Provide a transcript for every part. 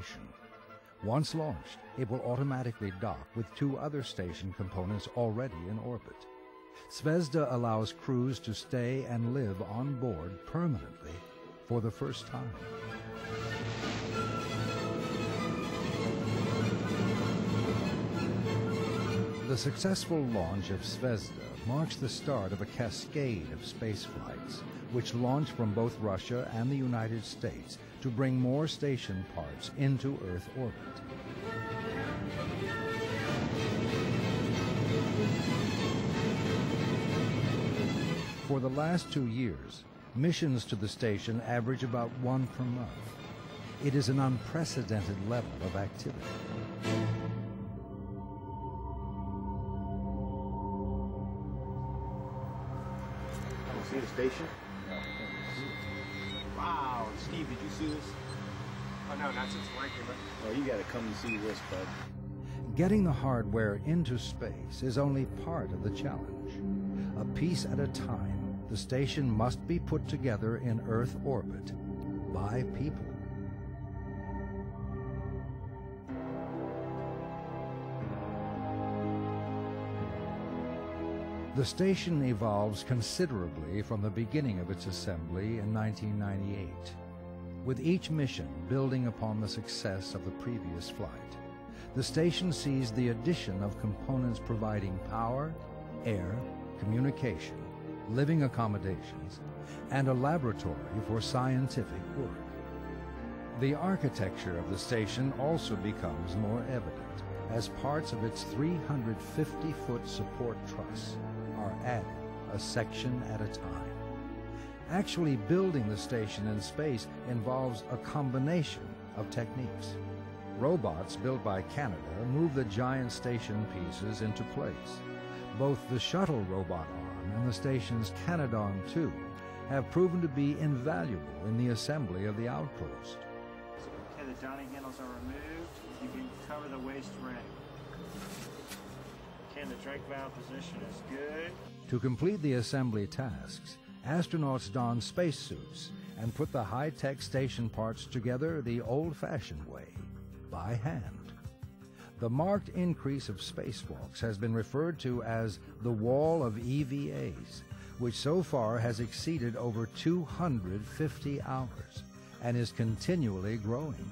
station. Once launched, it will automatically dock with 2 other station components already in orbit. Zvezda allows crews to stay and live on board permanently for the first time. The successful launch of Zvezda marks the start of a cascade of space flights, which launch from both Russia and the United States to bring more station parts into Earth orbit. For the last 2 years, missions to the station average about 1 per month. It is an unprecedented level of activity. See the station? Wow, Steve, did you see this? Oh no, not since Mike came. Oh, you gotta come and see this, bud. Getting the hardware into space is only part of the challenge. A piece at a time, the station must be put together in Earth orbit by people. The station evolves considerably from the beginning of its assembly in 1998, with each mission building upon the success of the previous flight. The station sees the addition of components providing power, air, communication, living accommodations, and a laboratory for scientific work. The architecture of the station also becomes more evident as parts of its 350-foot support truss are added a section at a time. Actually building the station in space involves a combination of techniques. Robots built by Canada move the giant station pieces into place. Both the shuttle robot arm and the station's Canadarm2 have proven to be invaluable in the assembly of the outpost. Okay, the donning handles are removed. You can cover the waste ring. Okay, the drag valve position is good. To complete the assembly tasks, astronauts don spacesuits and put the high-tech station parts together the old-fashioned way, by hand. The marked increase of spacewalks has been referred to as the wall of EVAs, which so far has exceeded over 250 hours and is continually growing.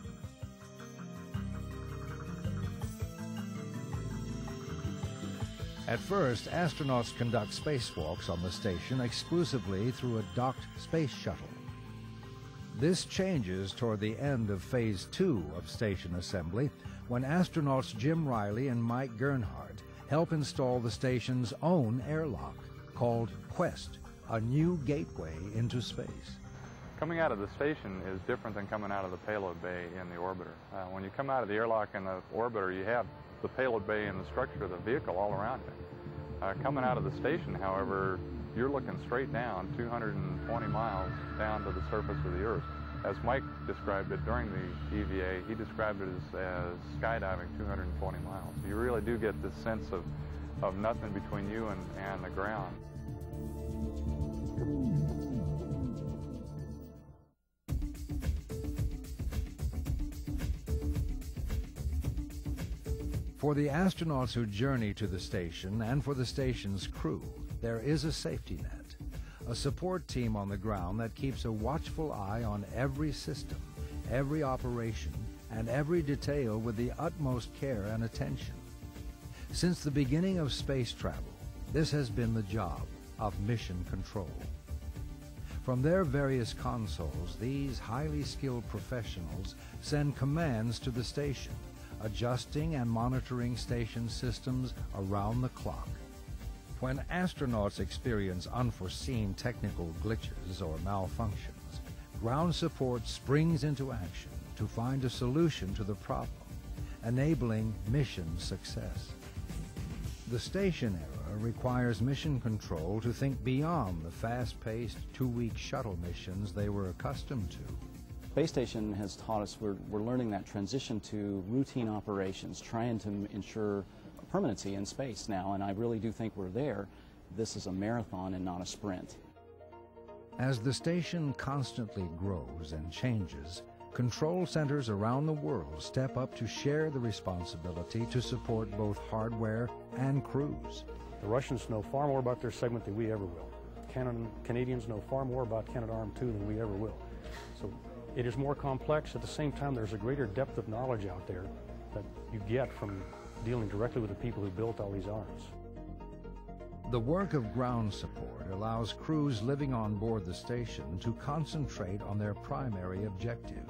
At first, astronauts conduct spacewalks on the station exclusively through a docked space shuttle. This changes toward the end of Phase 2 of station assembly, when astronauts Jim Riley and Mike Gernhardt help install the station's own airlock, called Quest, a new gateway into space. Coming out of the station is different than coming out of the payload bay in the orbiter. When you come out of the airlock in the orbiter, you have the payload bay and the structure of the vehicle all around you. Coming out of the station, however, you're looking straight down 220 miles down to the surface of the Earth. As Mike described it during the EVA, he described it as skydiving 220 miles. You really do get this sense of nothing between you and the ground. For the astronauts who journey to the station and for the station's crew, there is a safety net, a support team on the ground that keeps a watchful eye on every system, every operation, and every detail with the utmost care and attention. Since the beginning of space travel, this has been the job of mission control. From their various consoles, these highly skilled professionals send commands to the station, adjusting and monitoring station systems around the clock. When astronauts experience unforeseen technical glitches or malfunctions, ground support springs into action to find a solution to the problem, enabling mission success. The station era requires mission control to think beyond the fast-paced 2-week shuttle missions they were accustomed to. Space station has taught us we're learning that transition to routine operations, trying to ensure permanency in space now, and I really do think we're there. This is a marathon and not a sprint. As the station constantly grows and changes, control centers around the world step up to share the responsibility to support both hardware and crews. The Russians know far more about their segment than we ever will. Canadians know far more about Canadarm2 than we ever will. So it is more complex. At the same time, there's a greater depth of knowledge out there that you get from dealing directly with the people who built all these arms. The work of ground support allows crews living on board the station to concentrate on their primary objective,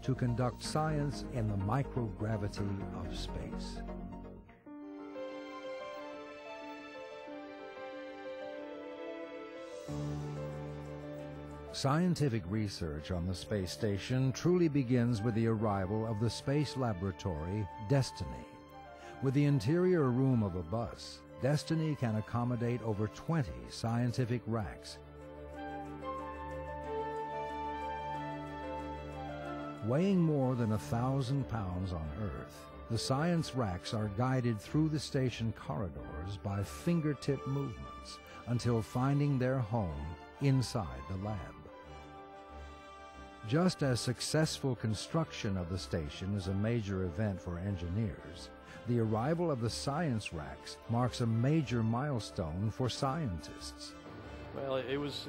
to conduct science in the microgravity of space. Scientific research on the space station truly begins with the arrival of the space laboratory Destiny. With the interior room of a bus, Destiny can accommodate over 20 scientific racks. Weighing more than 1,000 pounds on Earth, the science racks are guided through the station corridors by fingertip movements until finding their home inside the lab. Just as successful construction of the station is a major event for engineers, the arrival of the science racks marks a major milestone for scientists. Well, it was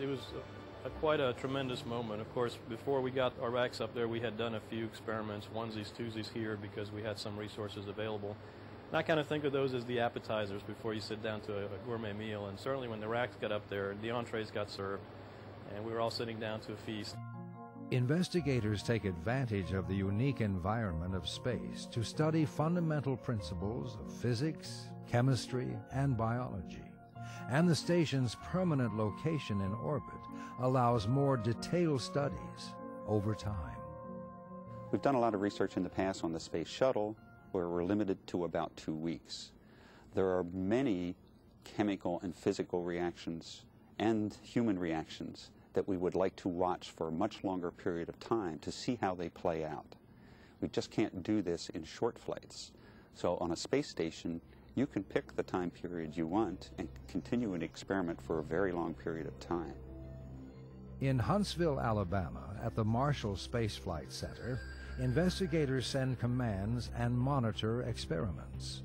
quite a tremendous moment. Of course, before we got our racks up there, we had done a few experiments, onesies, twosies here, because we had some resources available. And I kind of think of those as the appetizers before you sit down to a gourmet meal. And certainly when the racks got up there, the entrees got served, and we were all sitting down to a feast. Investigators take advantage of the unique environment of space to study fundamental principles of physics, chemistry, and biology. And the station's permanent location in orbit allows more detailed studies over time. We've done a lot of research in the past on the space shuttle, where we're limited to about 2 weeks. There are many chemical and physical reactions and human reactions that we would like to watch for a much longer period of time to see how they play out. We just can't do this in short flights. So on a space station, you can pick the time period you want and continue an experiment for a very long period of time. In Huntsville, Alabama, at the Marshall Space Flight Center, investigators send commands and monitor experiments.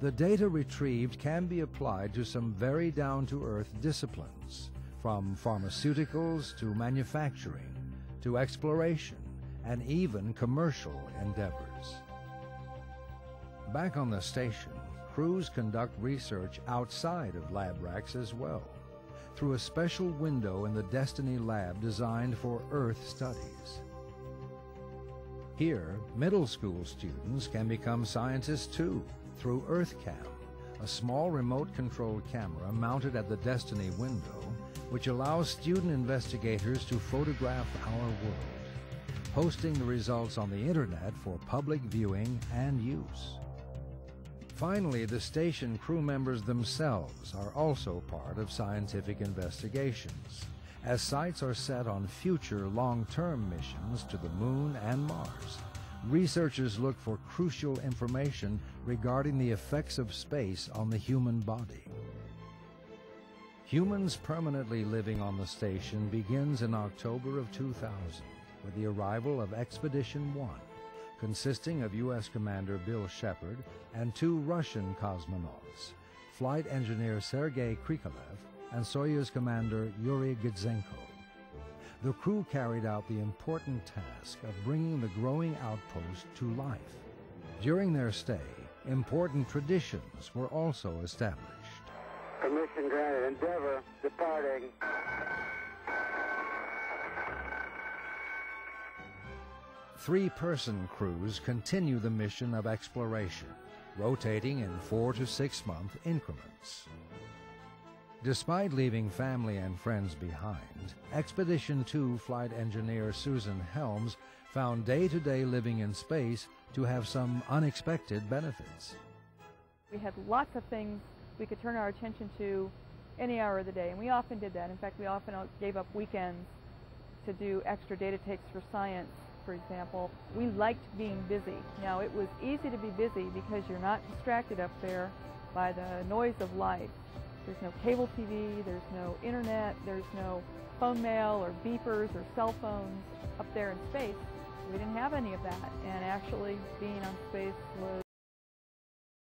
The data retrieved can be applied to some very down-to-earth disciplines, from pharmaceuticals to manufacturing, to exploration, and even commercial endeavors. Back on the station, crews conduct research outside of lab racks as well, through a special window in the Destiny lab designed for Earth studies. Here, middle school students can become scientists too, through EarthCam, a small remote-controlled camera mounted at the Destiny window, which allows student investigators to photograph our world, posting the results on the internet for public viewing and use. Finally, the station crew members themselves are also part of scientific investigations, as sights are set on future long-term missions to the Moon and Mars. Researchers look for crucial information regarding the effects of space on the human body. Humans permanently living on the station begins in October of 2000 with the arrival of Expedition 1, consisting of U.S. Commander Bill Shepard and 2 Russian cosmonauts, Flight Engineer Sergei Krikalev and Soyuz Commander Yuri Gidzenko. The crew carried out the important task of bringing the growing outpost to life. During their stay, important traditions were also established. Permission granted. Endeavour departing. Three-person crews continue the mission of exploration, rotating in 4 to 6 month increments. Despite leaving family and friends behind, Expedition 2 flight engineer Susan Helms found day-to-day living in space to have some unexpected benefits. We had lots of things we could turn our attention to any hour of the day, and we often did that. In fact, we often gave up weekends to do extra data takes for science, for example. We liked being busy. Now, it was easy to be busy because you're not distracted up there by the noise of life. There's no cable TV, there's no internet, there's no phone mail or beepers or cell phones up there in space. We didn't have any of that, and actually being on space was